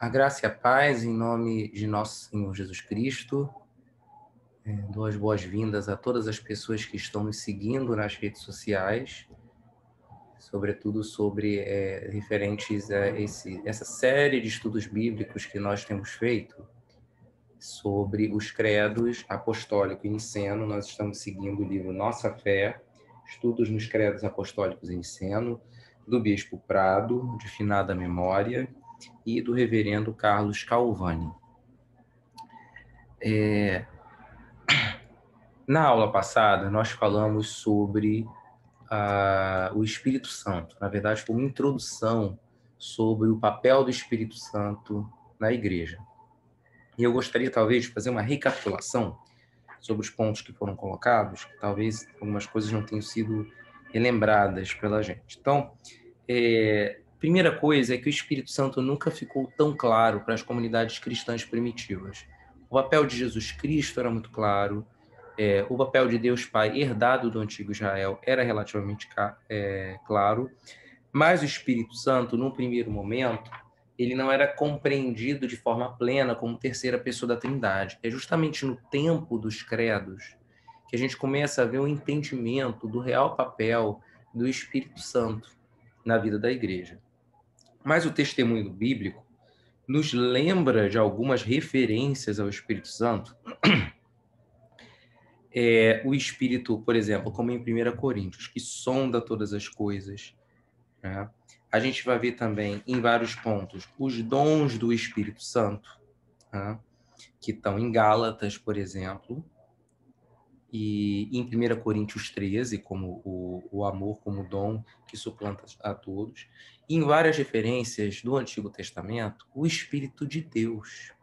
A graça e a paz, em nome de nosso Senhor Jesus Cristo. Dou as boas-vindas a todas as pessoas que estão nos seguindo nas redes sociais, sobretudo referentes a essa série de estudos bíblicos que nós temos feito sobre os credos apostólico e niceno. Nós estamos seguindo o livro Nossa Fé, Estudos nos Credos Apostólicos e Niceno, do Bispo Prado, de finada memória, e do reverendo Carlos Calvani. Na aula passada, nós falamos sobre o Espírito Santo. Na verdade, foi uma introdução sobre o papel do Espírito Santo na igreja. E eu gostaria, talvez, de fazer uma recapitulação sobre os pontos que foram colocados, que talvez algumas coisas não tenham sido relembradas pela gente. Então, primeira coisa é que o Espírito Santo nunca ficou tão claro para as comunidades cristãs primitivas. O papel de Jesus Cristo era muito claro, o papel de Deus Pai herdado do antigo Israel era relativamente claro, mas o Espírito Santo, num primeiro momento, ele não era compreendido de forma plena como terceira pessoa da Trindade. É justamente no tempo dos credos que a gente começa a ver um entendimento do real papel do Espírito Santo na vida da igreja. Mas o testemunho bíblico nos lembra de algumas referências ao Espírito Santo. O Espírito, por exemplo, como em 1 Coríntios, que sonda todas as coisas, né? A gente vai ver também, em vários pontos, os dons do Espírito Santo, né? Que estão em Gálatas, por exemplo, e em 1 Coríntios 13, como o amor como dom que suplanta a todos. E em várias referências do Antigo Testamento, o Espírito de Deus.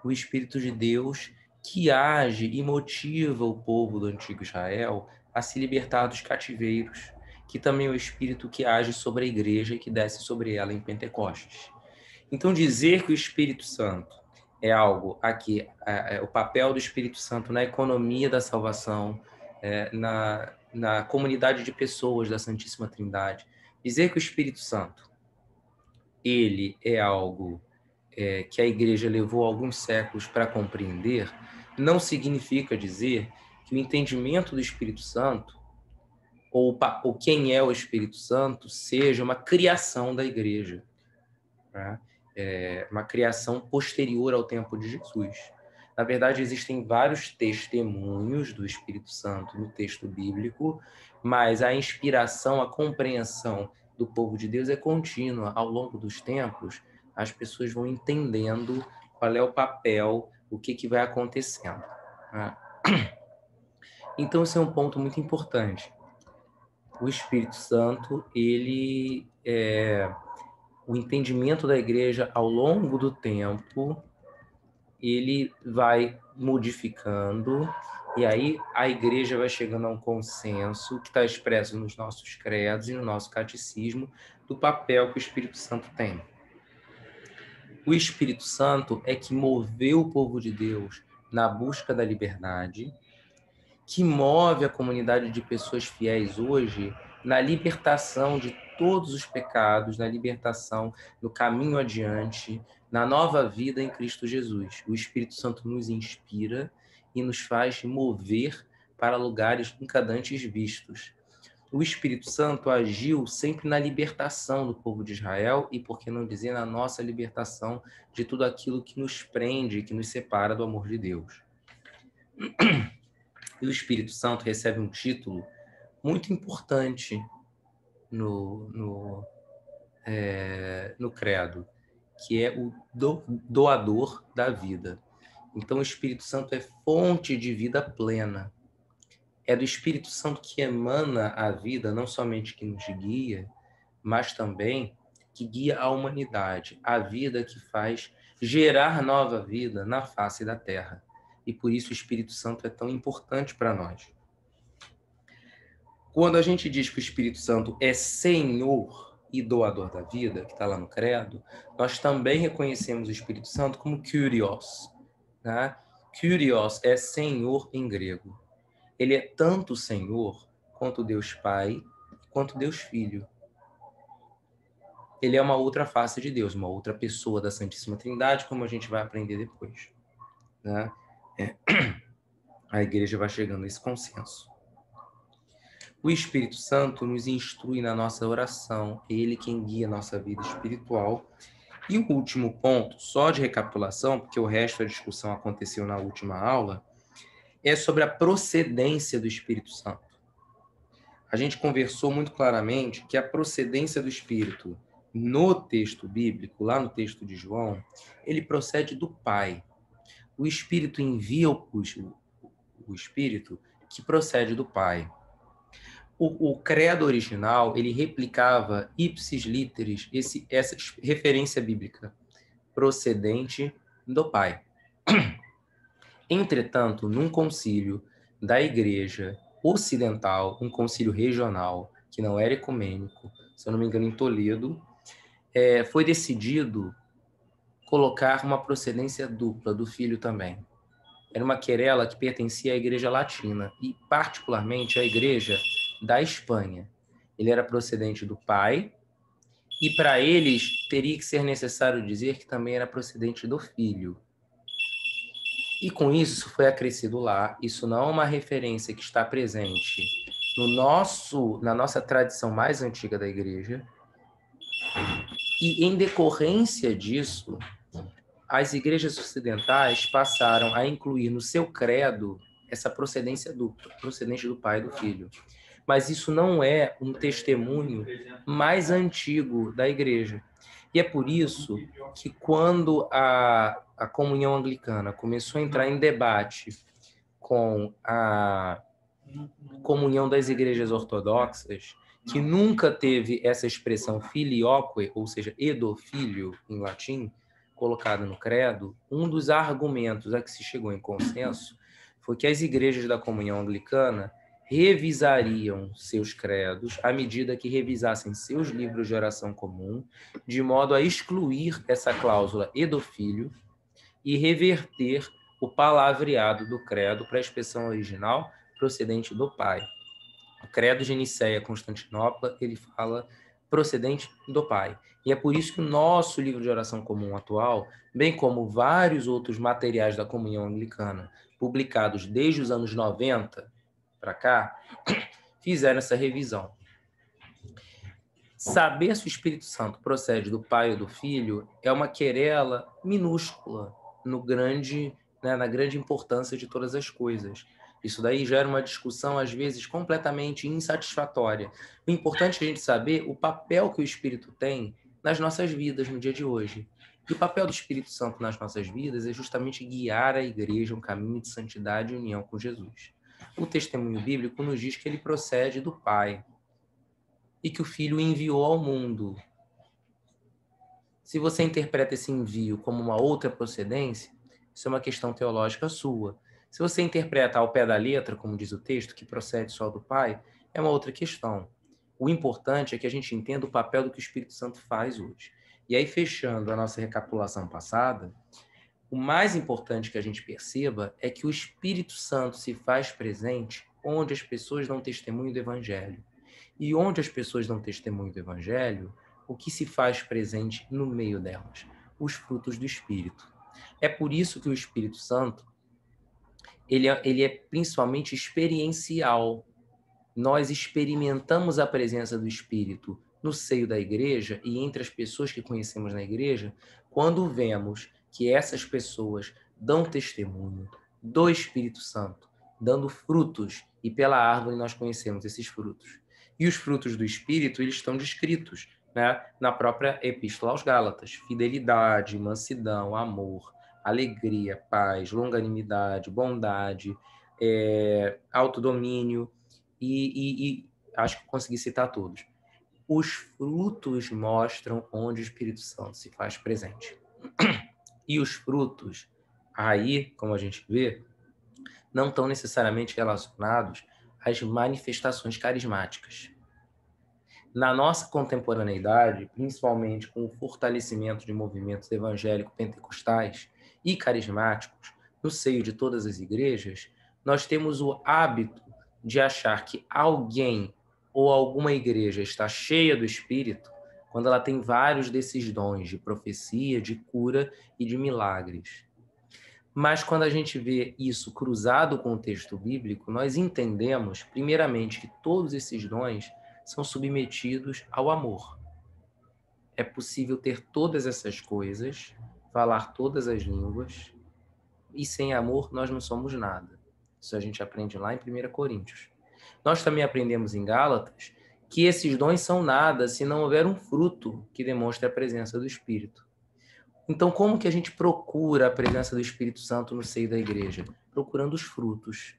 O Espírito de Deus que age e motiva o povo do Antigo Israel a se libertar dos cativeiros, que também é o Espírito que age sobre a igreja e que desce sobre ela em Pentecostes. Então, dizer que o Espírito Santo é algo aqui, o papel do Espírito Santo na economia da salvação, na comunidade de pessoas da Santíssima Trindade, dizer que o Espírito Santo ele é algo que a igreja levou alguns séculos para compreender, não significa dizer que o entendimento do Espírito Santo, ou quem é o Espírito Santo, seja uma criação da igreja, né? Uma criação posterior ao tempo de Jesus. Na verdade, existem vários testemunhos do Espírito Santo no texto bíblico, mas a inspiração, a compreensão do povo de Deus é contínua. Ao longo dos tempos, as pessoas vão entendendo qual é o papel, o que vai acontecendo, né? Então, esse é um ponto muito importante. O Espírito Santo, o entendimento da igreja ao longo do tempo, ele vai modificando, e aí a igreja vai chegando a um consenso que está expresso nos nossos credos e no nosso catecismo do papel que o Espírito Santo tem. O Espírito Santo é que moveu o povo de Deus na busca da liberdade, que move a comunidade de pessoas fiéis hoje na libertação de todos os pecados, na libertação, no caminho adiante, na nova vida em Cristo Jesus. O Espírito Santo nos inspira e nos faz mover para lugares nunca antes vistos. O Espírito Santo agiu sempre na libertação do povo de Israel e, por que não dizer, na nossa libertação de tudo aquilo que nos prende, que nos separa do amor de Deus. E o Espírito Santo recebe um título muito importante no credo, que é o doador da vida. Então, o Espírito Santo é fonte de vida plena. É do Espírito Santo que emana a vida, não somente que nos guia, mas também que guia a humanidade, a vida que faz gerar nova vida na face da terra. E por isso o Espírito Santo é tão importante para nós. Quando a gente diz que o Espírito Santo é Senhor e doador da vida, que está lá no credo, nós também reconhecemos o Espírito Santo como Kyrios, né? Kyrios é Senhor em grego. Ele é tanto Senhor quanto Deus Pai, quanto Deus Filho. ele é uma outra face de Deus, uma outra pessoa da Santíssima Trindade, como a gente vai aprender depois, né? A igreja vai chegando a esse consenso. O Espírito Santo nos instrui na nossa oração, é ele quem guia a nossa vida espiritual. E o último ponto, só de recapitulação, porque o resto da discussão aconteceu na última aula, é sobre a procedência do Espírito Santo. A gente conversou muito claramente que a procedência do Espírito no texto bíblico, lá no texto de João, ele procede do Pai. O Espírito envia o Espírito que procede do Pai. O credo original, ele replicava ipsis literis essa referência bíblica, procedente do Pai. Entretanto, num concílio da Igreja Ocidental, um concílio regional, que não era ecumênico, se eu não me engano, em Toledo, foi decidido colocar uma procedência dupla do Filho também. Era uma querela que pertencia à Igreja Latina e, particularmente, à Igreja da Espanha. Ele era procedente do Pai e, para eles, teria que ser necessário dizer que também era procedente do Filho. E, com isso foi acrescido lá. Isso não é uma referência que está presente na nossa tradição mais antiga da Igreja. E, em decorrência disso, as igrejas ocidentais passaram a incluir no seu credo essa procedência dupla, procedente do Pai e do Filho. Mas isso não é um testemunho mais antigo da igreja. E é por isso que quando a comunhão anglicana começou a entrar em debate com a comunhão das igrejas ortodoxas, que nunca teve essa expressão filioque, ou seja, edo filho em latim, colocada no credo, um dos argumentos a que se chegou em consenso foi que as igrejas da comunhão anglicana revisariam seus credos à medida que revisassem seus livros de oração comum, de modo a excluir essa cláusula edo filho e reverter o palavreado do credo para a expressão original procedente do Pai. O credo de Nicéia, Constantinopla, ele fala procedente do Pai. E é por isso que o nosso livro de oração comum atual, bem como vários outros materiais da comunhão anglicana, publicados desde os anos 90 para cá, fizeram essa revisão. Saber se o Espírito Santo procede do Pai ou do Filho é uma querela minúscula na grande importância de todas as coisas. Isso daí gera uma discussão, às vezes, completamente insatisfatória. O importante é a gente saber o papel que o Espírito tem nas nossas vidas no dia de hoje. E o papel do Espírito Santo nas nossas vidas é justamente guiar a igreja a um caminho de santidade e união com Jesus. O testemunho bíblico nos diz que ele procede do Pai e que o Filho o enviou ao mundo. Se você interpreta esse envio como uma outra procedência, isso é uma questão teológica sua. Se você interpreta ao pé da letra, como diz o texto, que procede só do Pai, é uma outra questão. O importante é que a gente entenda o papel do que o Espírito Santo faz hoje. E aí, fechando a nossa recapitulação passada, o mais importante que a gente perceba é que o Espírito Santo se faz presente onde as pessoas dão testemunho do Evangelho. E onde as pessoas dão testemunho do Evangelho, o que se faz presente no meio delas? Os frutos do Espírito. É por isso que o Espírito Santo ele é principalmente experiencial. Nós experimentamos a presença do Espírito no seio da igreja e entre as pessoas que conhecemos na igreja, quando vemos que essas pessoas dão testemunho do Espírito Santo, dando frutos, e pela árvore nós conhecemos esses frutos. E os frutos do Espírito, eles estão descritos, né, na própria Epístola aos Gálatas: fidelidade, mansidão, amor, alegria, paz, longanimidade, bondade, autodomínio, e acho que consegui citar todos. Os frutos mostram onde o Espírito Santo se faz presente. E os frutos, aí, como a gente vê, não estão necessariamente relacionados às manifestações carismáticas. Na nossa contemporaneidade, principalmente com o fortalecimento de movimentos evangélicos pentecostais e carismáticos no seio de todas as igrejas, nós temos o hábito de achar que alguém ou alguma igreja está cheia do Espírito quando ela tem vários desses dons de profecia, de cura e de milagres. Mas quando a gente vê isso cruzado com o texto bíblico, nós entendemos, primeiramente, que todos esses dons são submetidos ao amor. É possível ter todas essas coisas, falar todas as línguas, e sem amor nós não somos nada. Isso a gente aprende lá em 1 Coríntios. Nós também aprendemos em Gálatas que esses dons são nada se não houver um fruto que demonstre a presença do Espírito. Então, como que a gente procura a presença do Espírito Santo no seio da igreja? Procurando os frutos.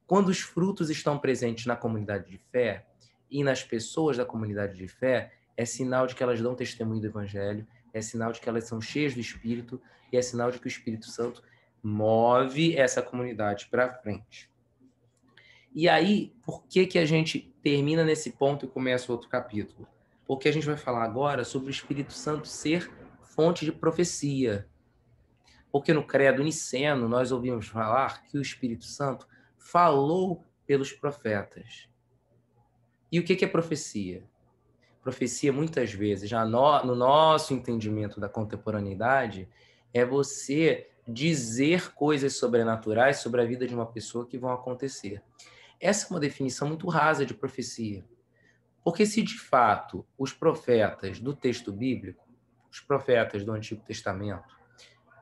Quando os frutos estão presentes na comunidade de fé e nas pessoas da comunidade de fé, é sinal de que elas dão testemunho do Evangelho, é sinal de que elas são cheias do Espírito e é sinal de que o Espírito Santo move essa comunidade para frente. E aí, por que a gente termina nesse ponto e começa outro capítulo? Porque a gente vai falar agora sobre o Espírito Santo ser fonte de profecia. Porque no credo niceno nós ouvimos falar que o Espírito Santo falou pelos profetas. E o que é profecia? Profecia, muitas vezes, já no nosso entendimento da contemporaneidade, é você dizer coisas sobrenaturais sobre a vida de uma pessoa que vão acontecer. Essa é uma definição muito rasa de profecia. Porque se, de fato, os profetas do texto bíblico, os profetas do Antigo Testamento,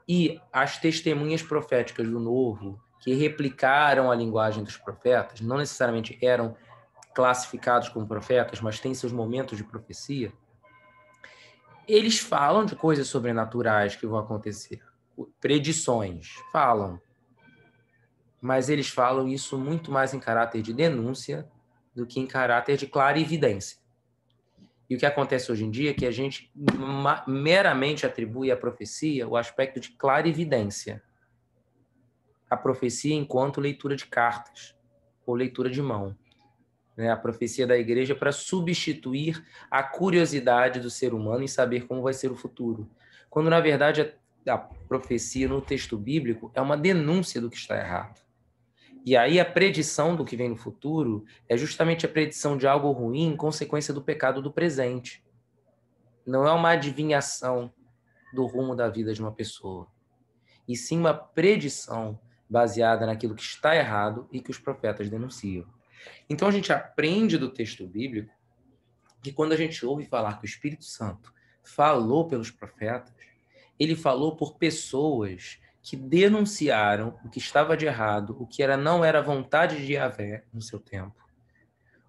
e as testemunhas proféticas do Novo, que replicaram a linguagem dos profetas, não necessariamente eram classificados como profetas, mas têm seus momentos de profecia, eles falam de coisas sobrenaturais que vão acontecer. Predições, falam. Mas eles falam isso muito mais em caráter de denúncia do que em caráter de clarividência. E o que acontece hoje em dia é que a gente meramente atribui à profecia o aspecto de clarividência. A profecia enquanto leitura de cartas ou leitura de mão. A profecia da igreja para substituir a curiosidade do ser humano em saber como vai ser o futuro. Quando, na verdade, a profecia no texto bíblico é uma denúncia do que está errado. E aí a predição do que vem no futuro é justamente a predição de algo ruim em consequência do pecado do presente. Não é uma adivinhação do rumo da vida de uma pessoa, e sim uma predição baseada naquilo que está errado e que os profetas denunciam. Então a gente aprende do texto bíblico que quando a gente ouve falar que o Espírito Santo falou pelos profetas, ele falou por pessoas que denunciaram o que estava de errado, o que não era vontade de Yahvé no seu tempo,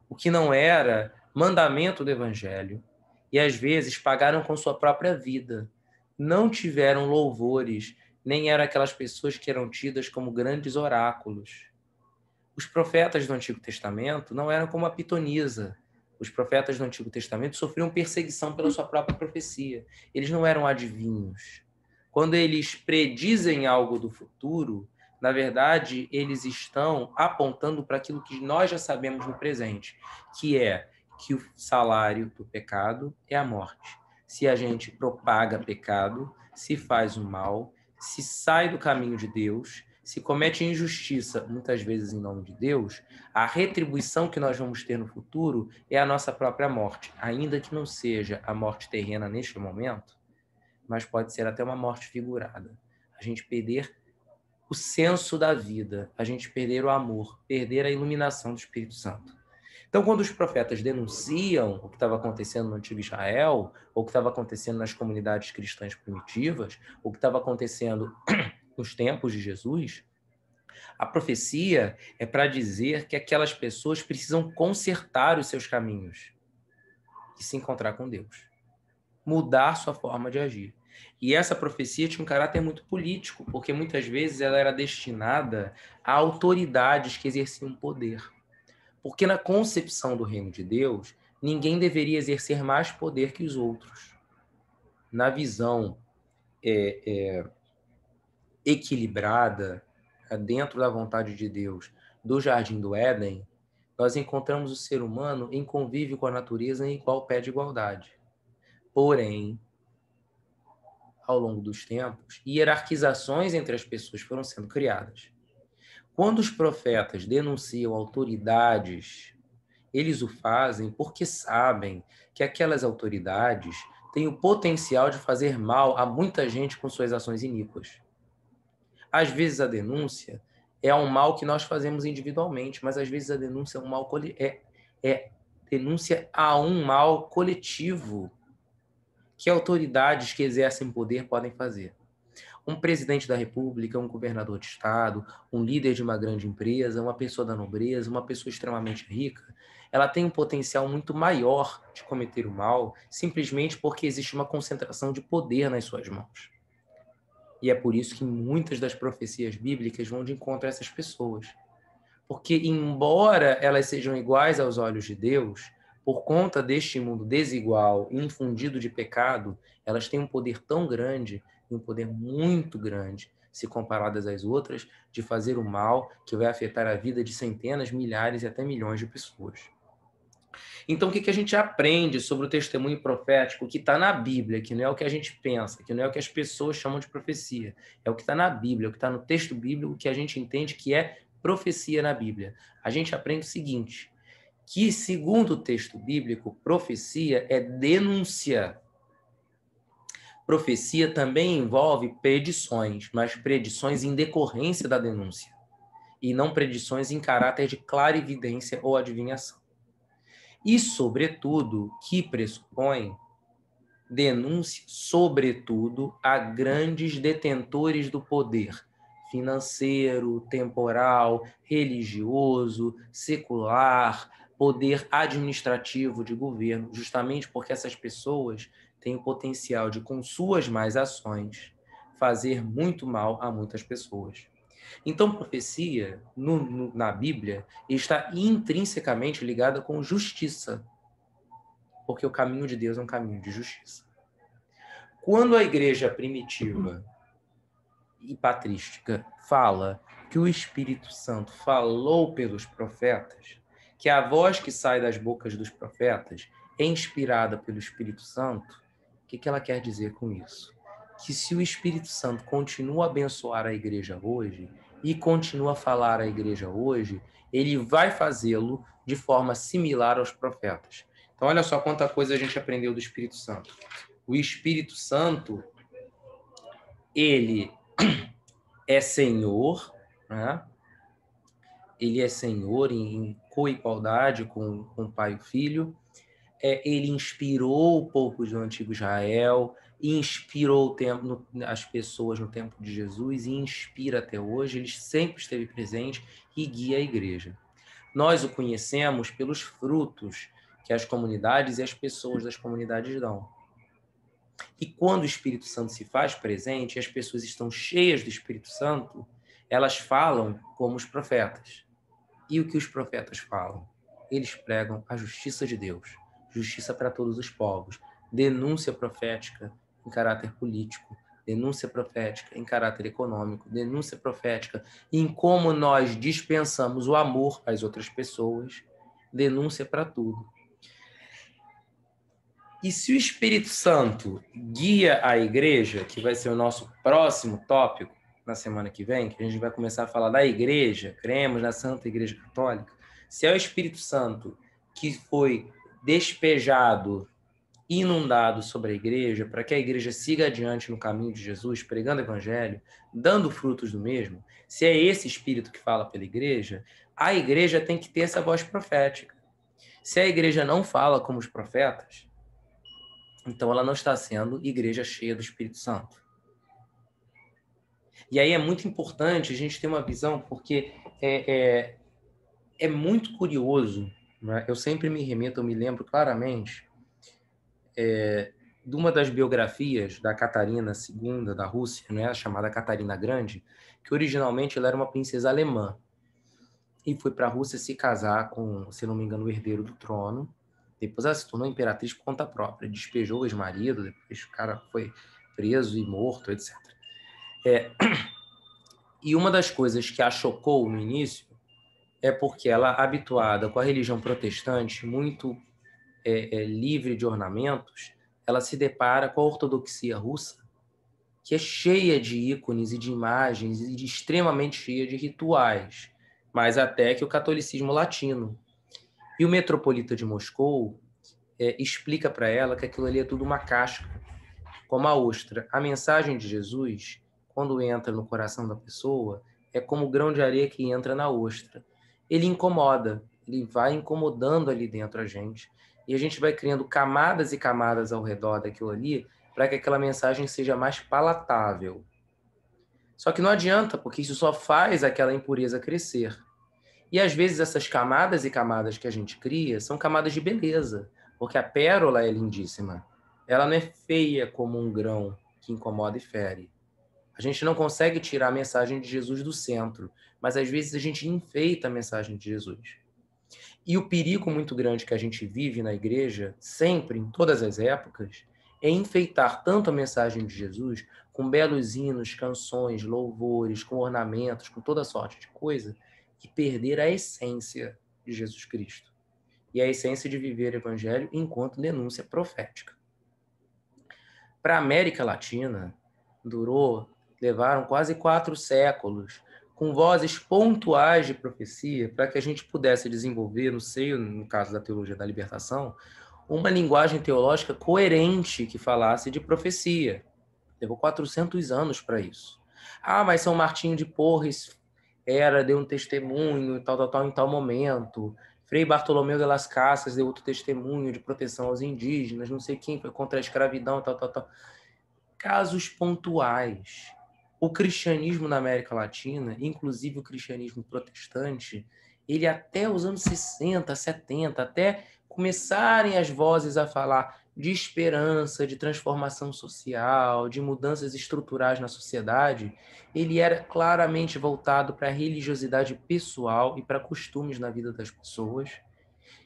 o que não era mandamento do Evangelho, e às vezes pagaram com sua própria vida, não tiveram louvores, nem eram aquelas pessoas que eram tidas como grandes oráculos. Os profetas do Antigo Testamento não eram como a pitonisa. Os profetas do Antigo Testamento sofriam perseguição pela sua própria profecia. Eles não eram adivinhos. Quando eles predizem algo do futuro, na verdade, eles estão apontando para aquilo que nós já sabemos no presente, que é que o salário do pecado é a morte. Se a gente propaga pecado, se faz o mal, se sai do caminho de Deus, se comete injustiça, muitas vezes em nome de Deus, a retribuição que nós vamos ter no futuro é a nossa própria morte, ainda que não seja a morte terrena neste momento, mas pode ser até uma morte figurada. A gente perder o senso da vida, a gente perder o amor, perder a iluminação do Espírito Santo. Então, quando os profetas denunciam o que estava acontecendo no antigo Israel, ou o que estava acontecendo nas comunidades cristãs primitivas, ou o que estava acontecendo nos tempos de Jesus, a profecia é para dizer que aquelas pessoas precisam consertar os seus caminhos e se encontrar com Deus, mudar sua forma de agir. E essa profecia tinha um caráter muito político, porque muitas vezes ela era destinada a autoridades que exerciam poder. Porque na concepção do reino de Deus, ninguém deveria exercer mais poder que os outros. Na visão equilibrada, dentro da vontade de Deus, do Jardim do Éden, nós encontramos o ser humano em convívio com a natureza em igual pé de igualdade. Porém, ao longo dos tempos, hierarquizações entre as pessoas foram sendo criadas. Quando os profetas denunciam autoridades, eles o fazem porque sabem que aquelas autoridades têm o potencial de fazer mal a muita gente com suas ações iníquas. Às vezes a denúncia é um mal que nós fazemos individualmente, mas às vezes a denúncia é um mal denúncia a um mal coletivo que autoridades que exercem poder podem fazer. Um presidente da República, um governador de estado, um líder de uma grande empresa, uma pessoa da nobreza, uma pessoa extremamente rica, ela tem um potencial muito maior de cometer o mal, simplesmente porque existe uma concentração de poder nas suas mãos. E é por isso que muitas das profecias bíblicas vão de encontro a essas pessoas. Porque, embora elas sejam iguais aos olhos de Deus, por conta deste mundo desigual e infundido de pecado, elas têm um poder tão grande, e um poder muito grande, se comparadas às outras, de fazer o mal que vai afetar a vida de centenas, milhares e até milhões de pessoas. Então, o que a gente aprende sobre o testemunho profético que está na Bíblia, que não é o que a gente pensa, que não é o que as pessoas chamam de profecia, é o que está na Bíblia, é o que está no texto bíblico que a gente entende que é profecia na Bíblia. A gente aprende o seguinte, que segundo o texto bíblico, profecia é denúncia. Profecia também envolve predições, mas predições em decorrência da denúncia, e não predições em caráter de clarividência ou adivinhação. E, sobretudo, que pressupõe denúncia, sobretudo, a grandes detentores do poder financeiro, temporal, religioso, secular, poder administrativo de governo, justamente porque essas pessoas têm o potencial de, com suas más ações, fazer muito mal a muitas pessoas. Então, profecia, na Bíblia, está intrinsecamente ligada com justiça, porque o caminho de Deus é um caminho de justiça. Quando a igreja primitiva e patrística fala que o Espírito Santo falou pelos profetas, que a voz que sai das bocas dos profetas é inspirada pelo Espírito Santo, o que ela quer dizer com isso? Que se o Espírito Santo continua a abençoar a igreja hoje e continua a falar à igreja hoje, ele vai fazê-lo de forma similar aos profetas. Então, olha só quanta coisa a gente aprendeu do Espírito Santo. O Espírito Santo, ele é Senhor, né? Ele é Senhor em coigualdade com o Pai e o Filho. Ele inspirou o povo do antigo Israel, inspirou as pessoas no tempo de Jesus e inspira até hoje. Ele sempre esteve presente e guia a igreja. Nós o conhecemos pelos frutos que as comunidades e as pessoas das comunidades dão. E quando o Espírito Santo se faz presente e as pessoas estão cheias do Espírito Santo, elas falam como os profetas. E o que os profetas falam? Eles pregam a justiça de Deus, justiça para todos os povos, denúncia profética em caráter político, denúncia profética em caráter econômico, denúncia profética em como nós dispensamos o amor às outras pessoas, denúncia para tudo. E se o Espírito Santo guia a igreja, que vai ser o nosso próximo tópico na semana que vem, que a gente vai começar a falar da igreja, cremos na Santa Igreja Católica, se é o Espírito Santo que foi despejado, inundado sobre a igreja, para que a igreja siga adiante no caminho de Jesus, pregando o evangelho, dando frutos do mesmo, se é esse Espírito que fala pela igreja, a igreja tem que ter essa voz profética. Se a igreja não fala como os profetas, então ela não está sendo igreja cheia do Espírito Santo. E aí é muito importante a gente ter uma visão, porque é muito curioso, né? Eu sempre me remeto, eu me lembro claramente de uma das biografias da Catarina II da Rússia, né? Chamada Catarina Grande, que originalmente ela era uma princesa alemã e foi para a Rússia se casar com, se não me engano, o herdeiro do trono. Depois ela se tornou imperatriz por conta própria, despejou o ex-marido, depois o cara foi preso e morto, etc. E uma das coisas que a chocou no início é porque ela, habituada com a religião protestante, muito livre de ornamentos, ela se depara com a ortodoxia russa, que é cheia de ícones e de imagens e extremamente cheia de rituais, mais até que o catolicismo latino. E o metropolita de Moscou explica para ela que aquilo ali é tudo uma casca, como a ostra. A mensagem de Jesus, quando entra no coração da pessoa, é como o grão de areia que entra na ostra. Ele incomoda, ele vai incomodando ali dentro a gente, e a gente vai criando camadas e camadas ao redor daquilo ali para que aquela mensagem seja mais palatável. Só que não adianta, porque isso só faz aquela impureza crescer. E às vezes essas camadas e camadas que a gente cria são camadas de beleza, porque a pérola é lindíssima. Ela não é feia como um grão que incomoda e fere. A gente não consegue tirar a mensagem de Jesus do centro, mas às vezes a gente enfeita a mensagem de Jesus. E o perigo muito grande que a gente vive na igreja, sempre, em todas as épocas, é enfeitar tanto a mensagem de Jesus com belos hinos, canções, louvores, com ornamentos, com toda sorte de coisa, e perder a essência de Jesus Cristo. E a essência de viver o evangelho enquanto denúncia profética. Para a América Latina, levaram quase 4 séculos com vozes pontuais de profecia para que a gente pudesse desenvolver, no caso da teologia da libertação, uma linguagem teológica coerente que falasse de profecia. Levou 400 anos para isso. Ah, mas São Martinho de Porres deu um testemunho, tal, em tal momento. Frei Bartolomeu de las Casas deu outro testemunho de proteção aos indígenas, não sei quem foi contra a escravidão, tal. Casos pontuais. O cristianismo na América Latina, inclusive o cristianismo protestante, ele até os anos 60, 70, até começarem as vozes a falar de esperança, de transformação social, de mudanças estruturais na sociedade, ele era claramente voltado para a religiosidade pessoal e para costumes na vida das pessoas,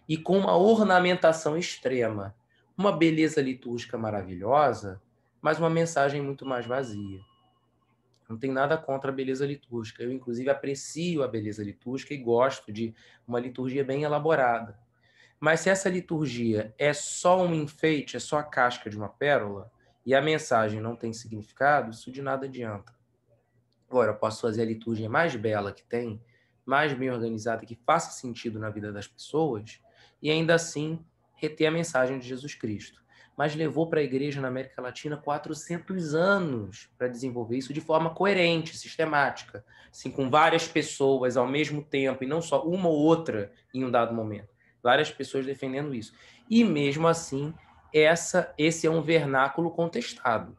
e com uma ornamentação extrema, uma beleza litúrgica maravilhosa, mas uma mensagem muito mais vazia. Não tem nada contra a beleza litúrgica. Eu, inclusive, aprecio a beleza litúrgica e gosto de uma liturgia bem elaborada. Mas se essa liturgia é só um enfeite, é só a casca de uma pérola, e a mensagem não tem significado, isso de nada adianta. Agora, eu posso fazer a liturgia mais bela que tem, mais bem organizada, que faça sentido na vida das pessoas, e ainda assim reter a mensagem de Jesus Cristo. Mas levou para a igreja na América Latina 400 anos para desenvolver isso de forma coerente, sistemática, assim, com várias pessoas ao mesmo tempo, e não só uma ou outra em um dado momento. Várias pessoas defendendo isso. E mesmo assim, esse é um vernáculo contestado.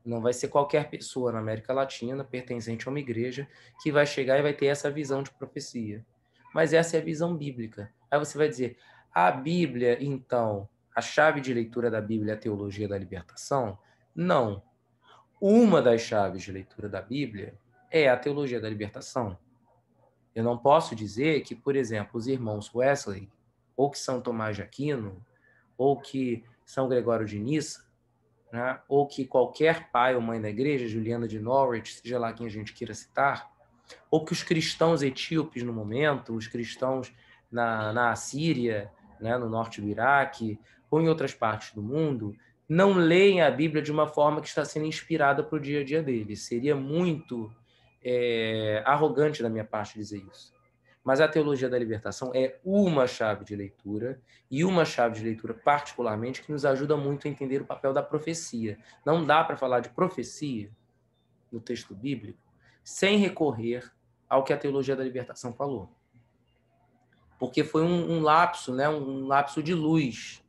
Não vai ser qualquer pessoa na América Latina, pertencente a uma igreja, que vai chegar e vai ter essa visão de profecia. Mas essa é a visão bíblica. Aí você vai dizer, a Bíblia, então, a chave de leitura da Bíblia é a teologia da libertação? Não. Uma das chaves de leitura da Bíblia é a teologia da libertação. Eu não posso dizer que, por exemplo, os irmãos Wesley, ou que São Tomás de Aquino, ou que São Gregório de Nissa, né? Ou que qualquer pai ou mãe da igreja, Juliana de Norwich, seja lá quem a gente queira citar, ou que os cristãos etíopes no momento, os cristãos na Síria, né, no norte do Iraque, ou em outras partes do mundo, não leem a Bíblia de uma forma que está sendo inspirada para o dia a dia deles. Seria muito arrogante da minha parte dizer isso. Mas a teologia da libertação é uma chave de leitura, e uma chave de leitura particularmente que nos ajuda muito a entender o papel da profecia. Não dá para falar de profecia no texto bíblico sem recorrer ao que a teologia da libertação falou. Porque foi um lapso, né? Um lapso de luz,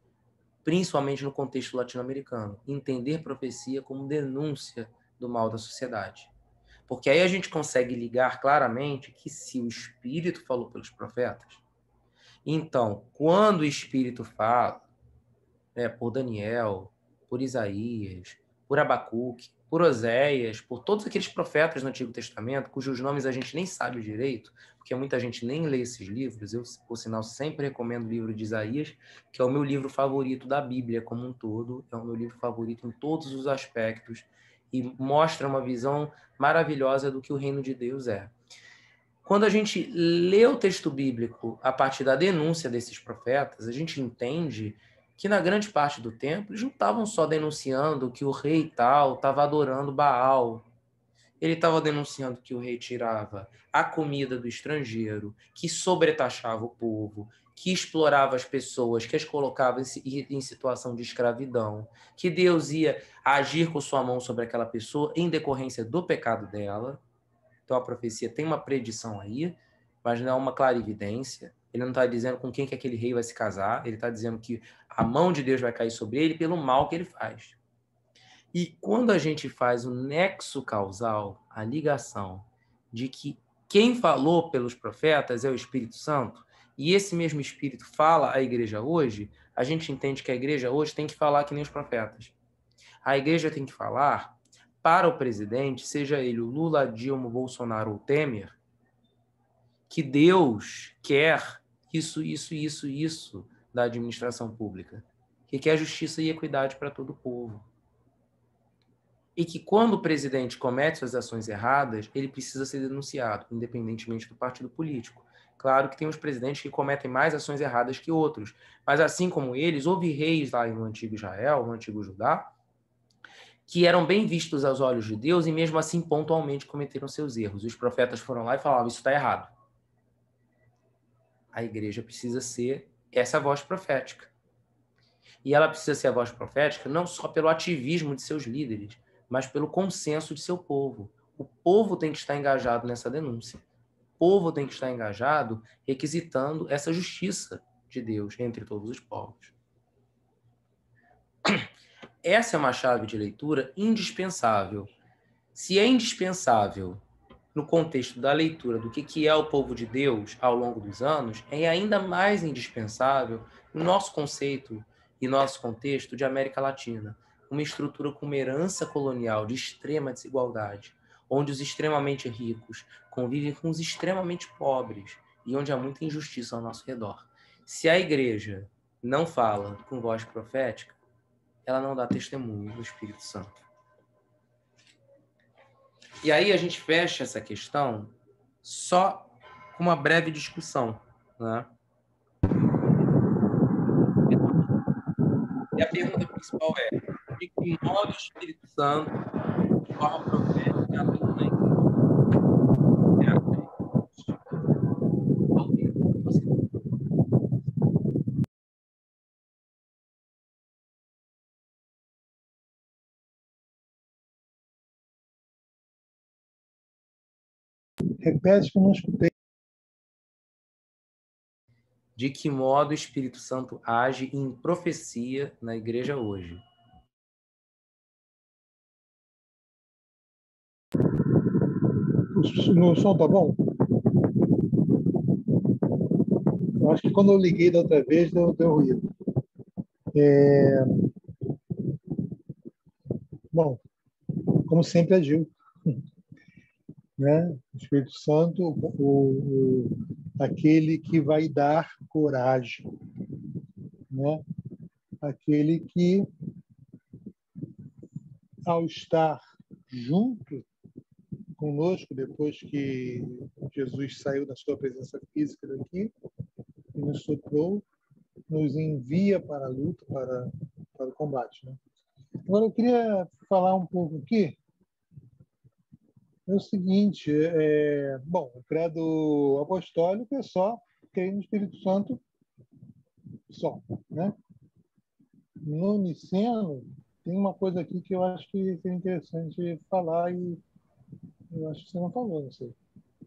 principalmente no contexto latino-americano. Entender profecia como denúncia do mal da sociedade. Porque aí a gente consegue ligar claramente que se o Espírito falou pelos profetas, então, quando o Espírito fala, por Daniel, por Isaías, por Abacuque, por Oséias, por todos aqueles profetas no Antigo Testamento, cujos nomes a gente nem sabe direito, porque muita gente nem lê esses livros. Eu, por sinal, sempre recomendo o livro de Isaías, que é o meu livro favorito da Bíblia como um todo, é o meu livro favorito em todos os aspectos, e mostra uma visão maravilhosa do que o reino de Deus é. Quando a gente lê o texto bíblico a partir da denúncia desses profetas, a gente entende que na grande parte do tempo eles não estavam só denunciando que o rei tal estava adorando Baal. Ele estava denunciando que o rei tirava a comida do estrangeiro, que sobretaxava o povo, que explorava as pessoas, que as colocava em situação de escravidão, que Deus ia agir com sua mão sobre aquela pessoa em decorrência do pecado dela. Então a profecia tem uma predição aí, mas não é uma clarividência. Ele não está dizendo com quem que aquele rei vai se casar, ele está dizendo que a mão de Deus vai cair sobre ele pelo mal que ele faz. E quando a gente faz o nexo causal, a ligação de que quem falou pelos profetas é o Espírito Santo, e esse mesmo Espírito fala à igreja hoje, a gente entende que a igreja hoje tem que falar que nem os profetas. A igreja tem que falar para o presidente, seja ele o Lula, Dilma, Bolsonaro ou Temer, que Deus quer isso da administração pública, que quer justiça e equidade para todo o povo. E que quando o presidente comete suas ações erradas, ele precisa ser denunciado, independentemente do partido político. Claro que tem os presidentes que cometem mais ações erradas que outros, mas assim como eles, houve reis lá no antigo Israel, no antigo Judá, que eram bem vistos aos olhos de Deus e mesmo assim pontualmente cometeram seus erros. Os profetas foram lá e falavam, isso está errado. A igreja precisa ser essa voz profética. E ela precisa ser a voz profética não só pelo ativismo de seus líderes, mas pelo consenso de seu povo. O povo tem que estar engajado nessa denúncia. O povo tem que estar engajado requisitando essa justiça de Deus entre todos os povos. Essa é uma chave de leitura indispensável. Se é indispensável no contexto da leitura do que é o povo de Deus ao longo dos anos, é ainda mais indispensável no nosso conceito e nosso contexto de América Latina, uma estrutura com uma herança colonial de extrema desigualdade, onde os extremamente ricos convivem com os extremamente pobres e onde há muita injustiça ao nosso redor. Se a igreja não fala com voz profética, ela não dá testemunho do Espírito Santo. E aí a gente fecha essa questão só com uma breve discussão, né? E a pergunta principal é: de que modo o Espírito Santo, de forma profética, atua na igreja? Repete que eu não escutei. De que modo o Espírito Santo age em profecia na igreja hoje? O meu som tá bom? Eu acho que quando eu liguei da outra vez, deu ruído. Bom, como sempre agiu, né? O Espírito Santo, aquele que vai dar coragem, né? Aquele que, ao estar junto conosco, depois que Jesus saiu da sua presença física daqui e nos soprou, nos envia para a luta, para o combate, né? Agora, eu queria falar um pouco aqui. É o seguinte, bom, o credo apostólico é só crer no Espírito Santo só, né? No Niceno, tem uma coisa aqui que eu acho que seria interessante falar e eu acho que você não falou, não sei.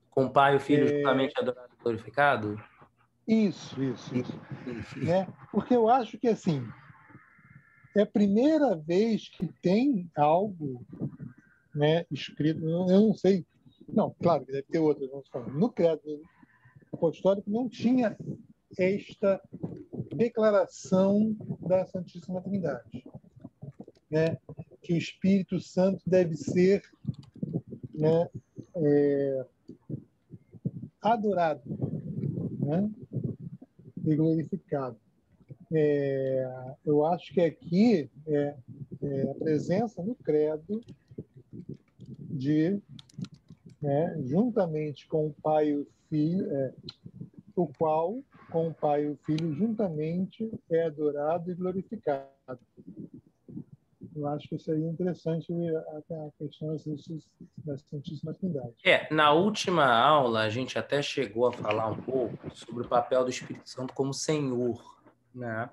Com o Pai e o Filho juntamente adorado e glorificado? Isso. Né? Porque eu acho que, assim, é a primeira vez que tem algo, né, escrito, eu não sei, não, claro, deve ter outras, vamos falar. No credo apostólico não tinha esta declaração da Santíssima Trindade, né? Que o Espírito Santo deve ser, né, adorado, né, e glorificado. Eu acho que aqui a presença no credo de, né, juntamente com o Pai e o Filho, o qual, com o Pai e o Filho, juntamente é adorado e glorificado. Eu acho que seria interessante a questão da Santíssima Trindade. Na última aula, a gente até chegou a falar um pouco sobre o papel do Espírito Santo como Senhor, né?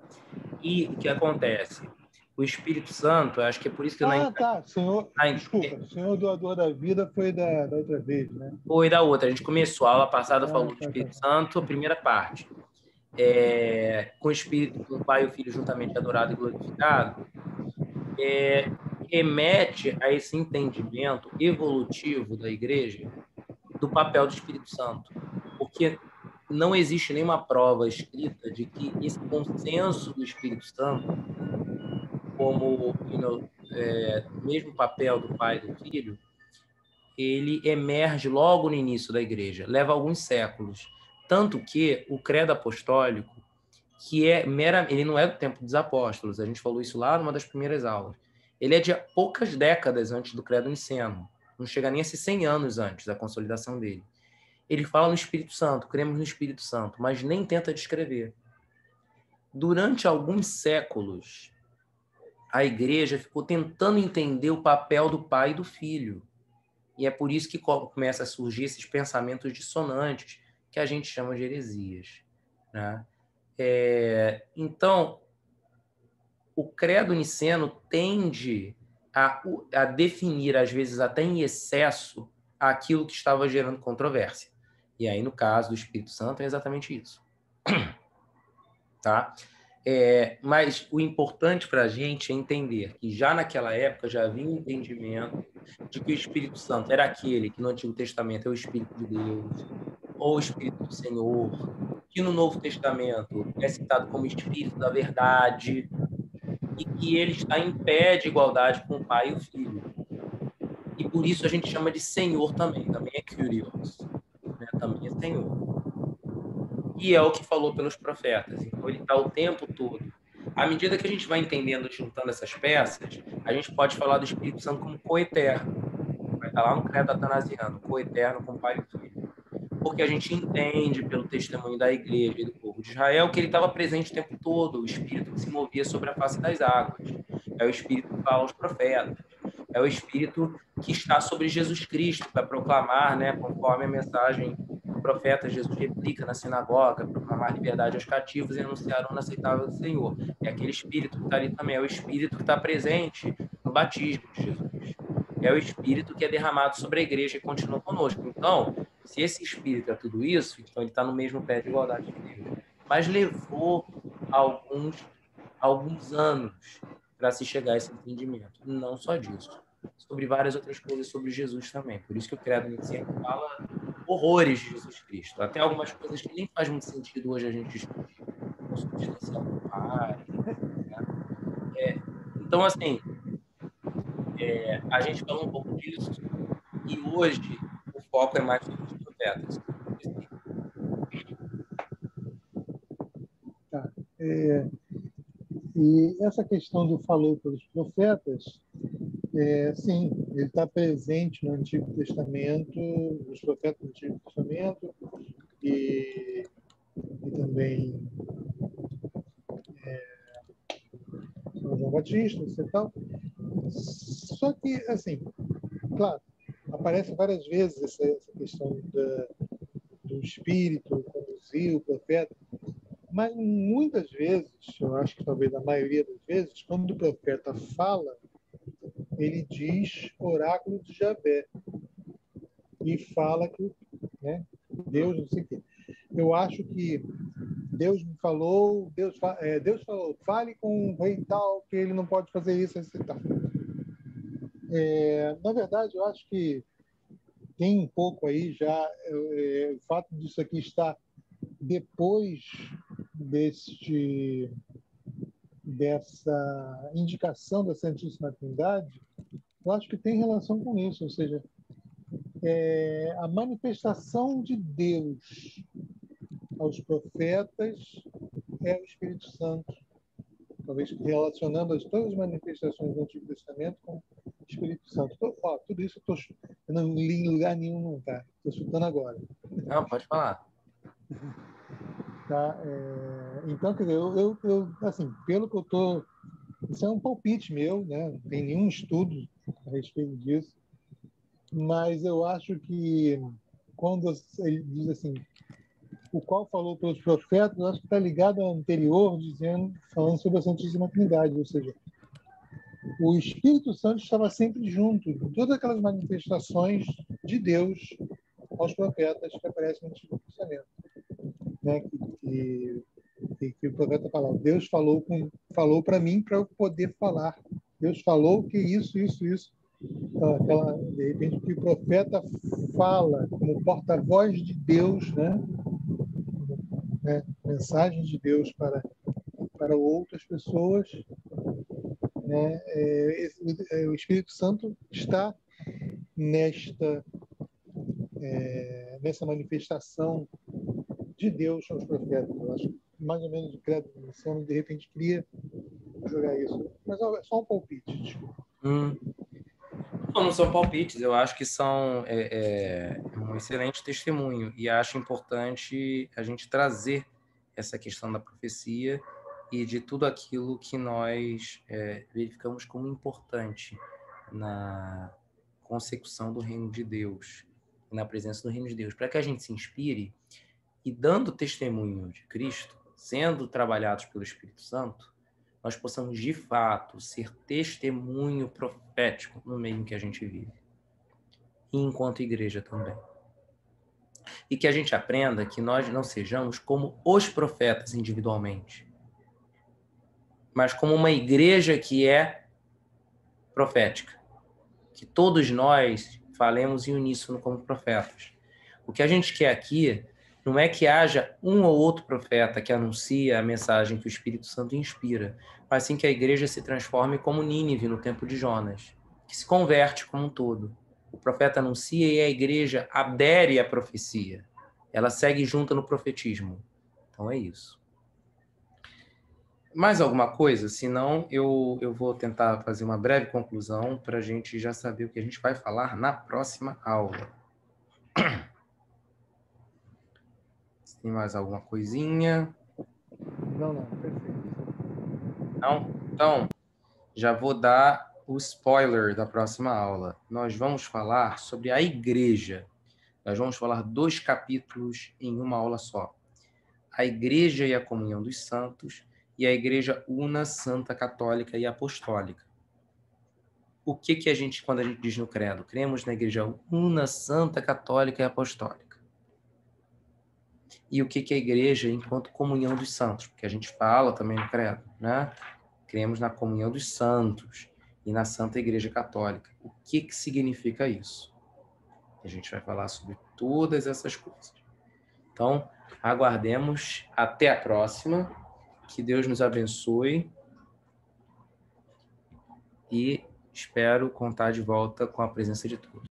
E o que acontece? O Espírito Santo, eu acho que é por isso que eu não... Tá. Desculpa. O Senhor doador da vida foi da outra vez, né? Foi da outra. A gente começou, a aula passada falou do Espírito Tá. Santo, a primeira parte. Com o Espírito, com o Pai e o Filho juntamente adorado e glorificado, remete a esse entendimento evolutivo da Igreja do papel do Espírito Santo. Porque não existe nenhuma prova escrita de que esse consenso do Espírito Santo, como mesmo papel do Pai e do Filho, ele emerge logo no início da Igreja, leva alguns séculos. Tanto que o credo apostólico, que ele não é do tempo dos apóstolos, a gente falou isso lá numa das primeiras aulas, ele é de poucas décadas antes do credo niceno, não chega nem a ser 100 anos antes da consolidação dele. Ele fala no Espírito Santo, cremos no Espírito Santo, mas nem tenta descrever. Durante alguns séculos, a Igreja ficou tentando entender o papel do Pai e do Filho. E é por isso que começa a surgir esses pensamentos dissonantes, que a gente chama de heresias, né? Então, o credo niceno tende a definir, às vezes até em excesso, aquilo que estava gerando controvérsia. E aí, no caso do Espírito Santo, é exatamente isso. Tá? Mas o importante para a gente é entender que já naquela época já havia um entendimento de que o Espírito Santo era aquele que no Antigo Testamento é o Espírito de Deus, ou o Espírito do Senhor, que no Novo Testamento é citado como Espírito da Verdade, e que ele está em pé de igualdade com o Pai e o Filho. E por isso a gente chama de Senhor também é Kyrios, né? Também é Senhor. E é o que falou pelos profetas. Então ele está o tempo todo. À medida que a gente vai entendendo, juntando essas peças, a gente pode falar do Espírito Santo como coeterno. Vai estar lá no credo atanasiano, coeterno com o Pai e o Filho. Porque a gente entende pelo testemunho da igreja e do povo de Israel que ele estava presente o tempo todo, o Espírito que se movia sobre a face das águas. É o Espírito que fala aos profetas. É o Espírito que está sobre Jesus Cristo para proclamar, né, conforme a mensagem do profeta, Jesus replica na sinagoga, proclamar liberdade aos cativos e anunciar o inaceitável do Senhor. É aquele Espírito que está ali também, é o Espírito que está presente no batismo de Jesus. É o Espírito que é derramado sobre a igreja e continua conosco. Então, se esse Espírito é tudo isso, então ele está no mesmo pé de igualdade de Deus. Mas levou alguns anos para se chegar a esse entendimento. Não só disso. Sobre várias outras coisas sobre Jesus também. Por isso que o credo niceno fala horrores de Jesus Cristo. Até algumas coisas que nem faz muito sentido hoje a gente discutir. Consubstancial do Pai. Né? Então, assim, a gente falou um pouco disso e hoje o foco é mais sobre os profetas. Tá. E essa questão do falou pelos profetas, sim, ele está presente no Antigo Testamento, os profetas do Antigo Testamento, e também São João Batista, e tal. Só que, assim, claro, aparece várias vezes essa questão do Espírito conduzir o profeta, mas muitas vezes, eu acho que talvez a maioria das vezes, quando o profeta fala, ele diz oráculo de Javé e fala que, né, Deus não sei o quê. Eu acho que Deus me falou, Deus falou, fale com o rei tal, que ele não pode fazer isso, e tal. Na verdade, eu acho que tem um pouco aí já o fato disso aqui estar depois dessa indicação da Santíssima Trindade, eu acho que tem relação com isso, ou seja, a manifestação de Deus aos profetas é o Espírito Santo, talvez relacionando todas as manifestações do Antigo Testamento com o Espírito Santo. Tudo isso eu não li em lugar nenhum, não, tá? Estou chutando agora. Não, pode falar. Tá? Então, quer dizer, eu assim, pelo que eu estou Isso é um palpite meu, né? Não tem nenhum estudo a respeito disso, mas eu acho que quando ele diz assim, o qual falou pelos profetas, eu acho que está ligado ao anterior, falando sobre a Santíssima Trindade, ou seja, o Espírito Santo estava sempre junto em todas aquelas manifestações de Deus aos profetas que aparecem no Antigo Testamento, né? Que o profeta falava, Deus falou para mim para eu poder falar. Deus falou que isso. Então, de repente, que o profeta fala como porta-voz de Deus, né? Mensagens de Deus para outras pessoas, né? O Espírito Santo está nessa manifestação de Deus aos profetas. Eu acho que mais ou menos o credo niceno, de repente, queria jogar isso. Mas é só um palpite, desculpa. Não são palpites, eu acho que são um excelente testemunho e acho importante a gente trazer essa questão da profecia e de tudo aquilo que nós verificamos como importante na consecução do reino de Deus, na presença do reino de Deus, para que a gente se inspire e dando testemunho de Cristo, sendo trabalhados pelo Espírito Santo, nós possamos, de fato, ser testemunho profético no meio em que a gente vive. E enquanto igreja também. E que a gente aprenda que nós não sejamos como os profetas individualmente, mas como uma igreja que é profética. Que todos nós falemos em uníssono como profetas. O que a gente quer aqui não é que haja um ou outro profeta que anuncia a mensagem que o Espírito Santo inspira, mas sim que a igreja se transforme como Nínive no tempo de Jonas, que se converte como um todo. O profeta anuncia e a igreja adere à profecia. Ela segue junto no profetismo. Então é isso. Mais alguma coisa? Senão eu vou tentar fazer uma breve conclusão para a gente já saber o que a gente vai falar na próxima aula. Tem mais alguma coisinha? Não, perfeito. Não? Então, já vou dar o spoiler da próxima aula. Nós vamos falar sobre a igreja. Nós vamos falar 2 capítulos em uma aula só. A igreja e a comunhão dos santos e a igreja una, santa, católica e apostólica. O que a gente, quando a gente diz no credo? Cremos na igreja una, santa, católica e apostólica. E o que a igreja enquanto comunhão dos santos? Porque a gente fala também no credo, né? Cremos na comunhão dos santos e na Santa Igreja Católica. O que significa isso? A gente vai falar sobre todas essas coisas. Então, aguardemos até a próxima. Que Deus nos abençoe e espero contar de volta com a presença de todos.